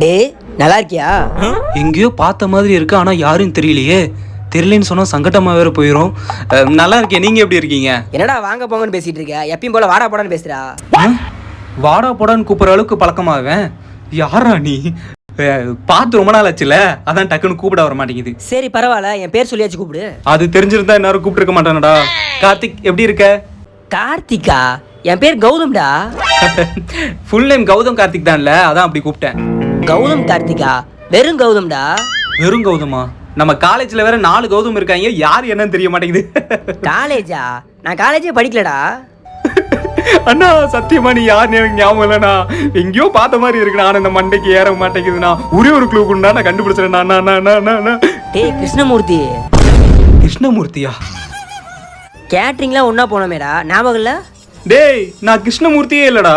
டே நல்லா இருக்கியா? எங்கேயோ பார்த்த மாதிரி இருக்கு, ஆனா யாரும் தெரியலையே. தெரியலன்னு சொன்னா சங்கடமா வேற போயிடும். நல்லா இருக்கேன், நீங்க எப்படி இருக்கீங்க? என்னடா வாங்க போங்கன்னு பேசிட்டு இருக்க? எப்பயும் போல வாடா போடான்னு பேசுறா. வாடா போடான்னு கூப்பிடுற அளவுக்கு பழக்கமாவேன். யாரா நீ? பார்த்து ரொம்ப நாள் ஆச்சுல, அதான் டக்குன்னு கூப்பிட வர மாட்டேங்குது. சரி பரவாயில்ல, என் பேர் சொல்லியாச்சு கூப்பிடு. அது தெரிஞ்சிருந்தா எல்லாரும் கூப்பிட்டு இருக்க மாட்டானடா. கார்த்திக் எப்படி இருக்க? கார்த்திகா? என் பேர் கௌதம்டா. ஃபுல் நேம் கௌதம் கார்த்திக் தான்ல, அதான் அப்படி கூப்பிட்டேன். கௌதம் கார்த்திகா? வெறும் கௌதம்டா. வெறும் கௌதமா? நம்ம காலேஜ்ல வேற 4 கௌதம் இருக்காங்க, யார் என்னன்னு தெரிய மாட்டேங்குது. காலேஜா? நான் காலேஜே படிக்கலடா. அண்ணா சத்தியமா நீ யாருன்னு எனக்கு ஞாபகம் இல்லைண்ணா. எங்கேயோ பார்த்த மாதிரி இருக்குண்ணா, ஆனா இந்த மண்டைக்கு ஏற மாட்டேங்குதுண்ணா. ஒரே ஒரு க்ளூ கொண்டா நான் கண்டுபிடிச்சிடறேன். டேய் கிருஷ்ணமூர்த்தி. கிருஷ்ணமூர்த்தியா? கேட்டரிங்லாம் ஒன்னா போனோமேடா, ஞாபகம் இல்ல? டேய் நான் கிருஷ்ணமூர்த்தியே இல்லடா.